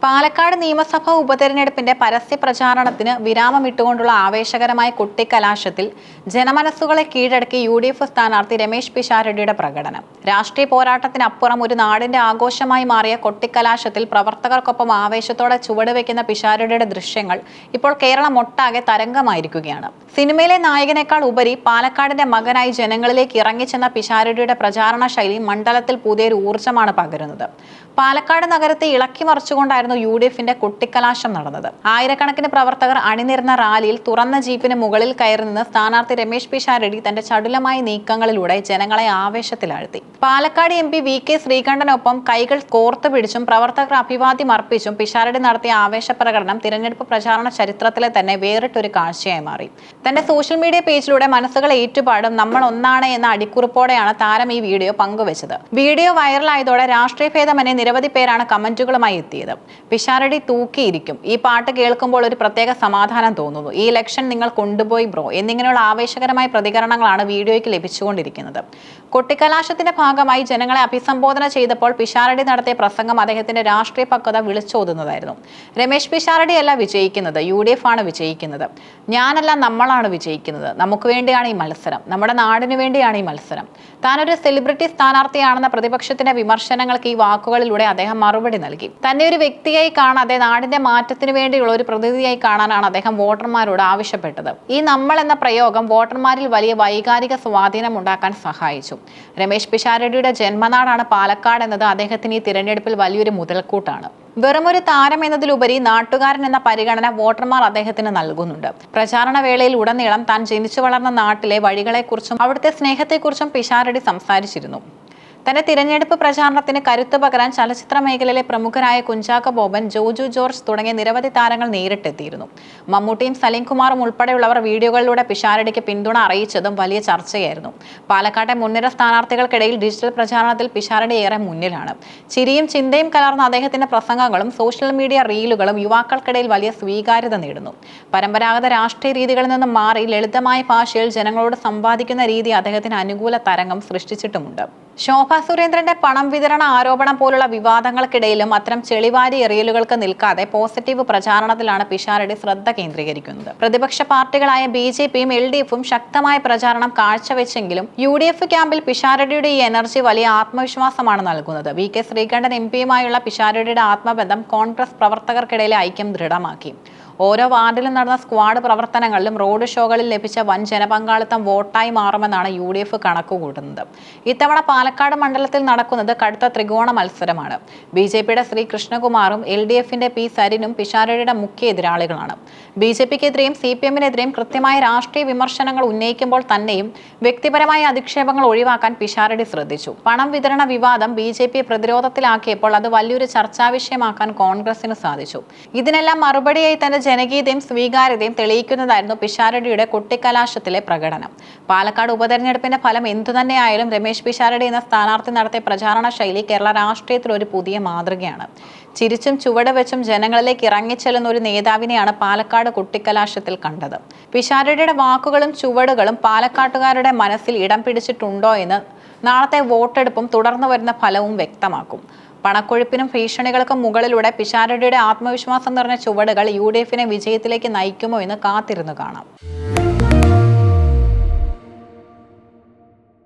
പാലക്കാട് നിയമസഭാ ഉപതെരഞ്ഞെടുപ്പിന്റെ പരസ്യ പ്രചാരണത്തിന് വിരാമമിട്ടുകൊണ്ടുള്ള ആവേശകരമായ കൊട്ടിക്കലാശത്തിൽ ജനമനസ്സുകളെ കീഴടക്കി UDF സ്ഥാനാർത്ഥി രമേശ് പിഷാരടിയുടെ പ്രകടനം. രാഷ്ട്രീയ പോരാട്ടത്തിനപ്പുറം ഒരു നാടിന്റെ ആഘോഷമായി മാറിയ കൊട്ടിക്കലാശത്തിൽ പ്രവർത്തകർക്കൊപ്പം ആവേശത്തോടെ ചുവടുവെക്കുന്ന പിഷാരടിയുടെ ദൃശ്യങ്ങൾ ഇപ്പോൾ കേരളമൊട്ടാകെ തരംഗമായിരിക്കുകയാണ്. സിനിമയിലെ നായകനേക്കാൾ ഉപരി പാലക്കാടിന്റെ മകനായി ജനങ്ങളിലേക്ക് ഇറങ്ങിച്ചെന്ന പിഷാരടിയുടെ പ്രചാരണ ശൈലി മണ്ഡലത്തിൽ പുതിയൊരു ഊർജ്ജമാണ് പകരുന്നത്. പാലക്കാട് നഗരത്തെ ഇളക്കി മറിച്ചുകൊണ്ടായിരുന്നു UDFന്റെ കൊട്ടിക്കലാശം നടന്നത്. ആയിരക്കണക്കിന് പ്രവർത്തകർ അണിനിരന്ന റാലിയിൽ തുറന്ന ജീപ്പിന് മുകളിൽ കയറി നിന്ന് സ്ഥാനാർത്ഥി രമേശ് പിഷാരടി തന്റെ ചടുലമായ നീക്കങ്ങളിലൂടെ ജനങ്ങളെ ആവേശത്തിലാഴ്ത്തി. പാലക്കാട് MP VK ശ്രീകണ്ഠനൊപ്പം കൈകൾ കോർത്തു പിടിച്ചും പ്രവർത്തകർ അഭിവാദ്യം അർപ്പിച്ചും പിഷാരടി നടത്തിയ ആവേശ പ്രകടനം തിരഞ്ഞെടുപ്പ് പ്രചാരണ ചരിത്രത്തിലെ തന്നെ വേറിട്ടൊരു കാഴ്ചയായി മാറി. തന്റെ സോഷ്യൽ മീഡിയ പേജിലൂടെ മനസ്സുകൾ ഏറ്റുപാടും നമ്മൾ ഒന്നാണ് എന്ന അടിക്കുറിപ്പോടെയാണ് താരം ഈ വീഡിയോ പങ്കുവച്ചത്. വീഡിയോ വൈറലായതോടെ രാഷ്ട്രീയ ഭേദമന്യേ നിരവധി പേരാണ് കമന്റുകളുമായി എത്തിയത്. പിഷാരടി തൂക്കിയിരിക്കും, ഈ പാട്ട് കേൾക്കുമ്പോൾ ഒരു പ്രത്യേക സമാധാനം തോന്നുന്നു, ഈ ഇലക്ഷൻ നിങ്ങൾ കൊണ്ടുപോയി ബ്രോ എന്നിങ്ങനെയുള്ള ആവേശകരമായ പ്രതികരണങ്ങളാണ് വീഡിയോയ്ക്ക് ലഭിച്ചുകൊണ്ടിരിക്കുന്നത്. കൊട്ടിക്കലാശത്തിന്റെ ഭാഗമായി ജനങ്ങളെ അഭിസംബോധന ചെയ്തപ്പോൾ പിഷാരടി നടത്തിയ പ്രസംഗം അദ്ദേഹത്തിന്റെ രാഷ്ട്രീയ പക്വത വിളിച്ചോതുന്നതായിരുന്നു. രമേശ് പിഷാരടിയല്ല വിജയിക്കുന്നത്, UDF ആണ് വിജയിക്കുന്നത്. ഞാനല്ല, നമ്മളാണ് വിജയിക്കുന്നത്. നമുക്ക് വേണ്ടിയാണ് ഈ മത്സരം, നമ്മുടെ നാടിനു വേണ്ടിയാണ് ഈ മത്സരം. താനൊരു സെലിബ്രിറ്റി സ്ഥാനാർത്ഥിയാണെന്ന പ്രതിപക്ഷത്തിന്റെ വിമർശനങ്ങൾക്ക് ഈ വാക്കുകളിലൂടെ അദ്ദേഹം മറുപടി നൽകി. തന്നെ ഒരു വ്യക്തിയായി കാണാതെ നാടിന്റെ മാറ്റത്തിനു വേണ്ടിയുള്ള ഒരു പ്രതിനിധിയായി കാണാനാണ് അദ്ദേഹം വോട്ടർമാരോട് ആവശ്യപ്പെട്ടത്. ഈ നമ്മൾ എന്ന പ്രയോഗം വോട്ടർമാരിൽ വലിയ വൈകാരിക സ്വാധീനം ഉണ്ടാക്കാൻ സഹായിച്ചു. രമേശ് പിഷാരടിയുടെ ജന്മനാടാണ് പാലക്കാട് എന്നത് അദ്ദേഹത്തിന് ഈ തിരഞ്ഞെടുപ്പിൽ വലിയൊരു മുതൽക്കൂട്ടാണ്. വെറുമൊരു താരം എന്നതിലുപരി നാട്ടുകാരൻ എന്ന പരിഗണന വോട്ടർമാർ അദ്ദേഹത്തിന് നൽകുന്നുണ്ട്. പ്രചാരണ വേളയിൽ ഉടനീളം താൻ ജനിച്ചു വളർന്ന നാട്ടിലെ വഴികളെക്കുറിച്ചും അവിടുത്തെ സ്നേഹത്തെക്കുറിച്ചും പിഷാരടി സംസാരിച്ചിരുന്നു. തന്റെ തിരഞ്ഞെടുപ്പ് പ്രചാരണത്തിന് കരുത്ത് പകരാൻ ചലച്ചിത്ര മേഖലയിലെ പ്രമുഖരായ കുഞ്ചാക്കോ ബോബൻ, ജോജു ജോർജ് തുടങ്ങിയ നിരവധി താരങ്ങൾ നേരിട്ടെത്തിയിരുന്നു. മമ്മൂട്ടിയും സലീം കുമാറും ഉൾപ്പെടെയുള്ളവർ വീഡിയോകളിലൂടെ പിഷാരടിക്ക് പിന്തുണ അറിയിച്ചതും വലിയ ചർച്ചയായിരുന്നു. പാലക്കാട്ടെ മുൻനിര സ്ഥാനാർത്ഥികൾക്കിടയിൽ ഡിജിറ്റൽ പ്രചാരണത്തിൽ പിഷാരടി ഏറെ മുന്നിലാണ്. ചിരിയും ചിന്തയും കലർന്ന അദ്ദേഹത്തിന്റെ പ്രസംഗങ്ങളും സോഷ്യൽ മീഡിയ റീലുകളും യുവാക്കൾക്കിടയിൽ വലിയ സ്വീകാര്യത നേടുന്നു. പരമ്പരാഗത രാഷ്ട്രീയ രീതികളിൽ നിന്നും മാറി ലളിതമായ ഭാഷയിൽ ജനങ്ങളോട് സംവാദിക്കുന്ന രീതി അദ്ദേഹത്തിന് അനുകൂല തരംഗം സൃഷ്ടിച്ചിട്ടുമുണ്ട്. ശോഭ സുരേന്ദ്രന്റെ പണം വിതരണ ആരോപണം പോലുള്ള വിവാദങ്ങൾക്കിടയിലും അത്തരം ചെളിവാരി എറിയലുകൾക്ക് നിൽക്കാതെ പോസിറ്റീവ് പ്രചാരണത്തിലാണ് പിഷാരടി ശ്രദ്ധ കേന്ദ്രീകരിക്കുന്നത്. പ്രതിപക്ഷ പാർട്ടികളായ BJPയും LDFും ശക്തമായ പ്രചാരണം കാഴ്ചവെച്ചെങ്കിലും UDF ക്യാമ്പിൽ പിഷാരടിയുടെ ഈ എനർജി വലിയ ആത്മവിശ്വാസമാണ് നൽകുന്നത്. VK ശ്രീകണ്ഠൻ MPയുമായുള്ള പിഷാരടിയുടെ ആത്മബന്ധം കോൺഗ്രസ് പ്രവർത്തകർക്കിടയിലെ ഐക്യം ദൃഢമാക്കി. ഓരോ വാർഡിലും നടന്ന സ്ക്വാഡ് പ്രവർത്തനങ്ങളിലും റോഡ് ഷോകളിൽ ലഭിച്ച വൻ ജനപങ്കാളിത്തം വോട്ടായി മാറുമെന്നാണ് UDF കണക്കുകൂട്ടുന്നത്. ഇത്തവണ പാലക്കാട് മണ്ഡലത്തിൽ നടക്കുന്നത് കടുത്ത ത്രികോണ മത്സരമാണ്. BJPയുടെ ശ്രീ കൃഷ്ണകുമാറും LDFന്റെ P സരിനും പിഷാരടിയുടെ മുഖ്യ എതിരാളികളാണ്. BJPക്കെതിരെയും CPMനെതിരെയും കൃത്യമായ രാഷ്ട്രീയ വിമർശനങ്ങൾ ഉന്നയിക്കുമ്പോൾ തന്നെയും വ്യക്തിപരമായ അധിക്ഷേപങ്ങൾ ഒഴിവാക്കാൻ പിഷാരടി ശ്രദ്ധിച്ചു. പണം വിതരണ വിവാദം BJPയെ പ്രതിരോധത്തിലാക്കിയപ്പോൾ അത് വലിയൊരു ചർച്ചാ വിഷയമാക്കാൻ കോൺഗ്രസിന് സാധിച്ചു. ഇതിനെല്ലാം മറുപടിയായി തന്റെ ജനകീയതയും സ്വീകാര്യതയും തെളിയിക്കുന്നതായിരുന്നു പിഷാരടിയുടെ കൊട്ടിക്കലാശത്തിലെ പ്രകടനം. പാലക്കാട് ഉപതെരഞ്ഞെടുപ്പിന്റെ ഫലം എന്തുതന്നെയായാലും രമേശ് പിഷാരടി എന്ന സ്ഥാനാർത്ഥി നടത്തിയ പ്രചാരണ ശൈലി കേരള രാഷ്ട്രീയത്തിൽ ഒരു പുതിയ മാതൃകയാണ്. ചിരിച്ചും ചുവട് വെച്ചും ജനങ്ങളിലേക്ക് ഇറങ്ങിച്ചെല്ലുന്ന ഒരു നേതാവിനെയാണ് പാലക്കാട് കൊട്ടിക്കലാശത്തിൽ കണ്ടത്. പിഷാരടിയുടെ വാക്കുകളും ചുവടുകളും പാലക്കാട്ടുകാരുടെ മനസ്സിൽ ഇടം പിടിച്ചിട്ടുണ്ടോ എന്ന് നാളത്തെ വോട്ടെടുപ്പും തുടർന്നു വരുന്ന ഫലവും വ്യക്തമാക്കും. പണക്കൊഴുപ്പിനും ഭീഷണികൾക്കും മുകളിലൂടെ പിഷാരടിയുടെ ആത്മവിശ്വാസം നിറഞ്ഞ ചുവടുകൾ UDFനെ വിജയത്തിലേക്ക് നയിക്കുമോ എന്ന് കാത്തിരുന്നു കാണാം.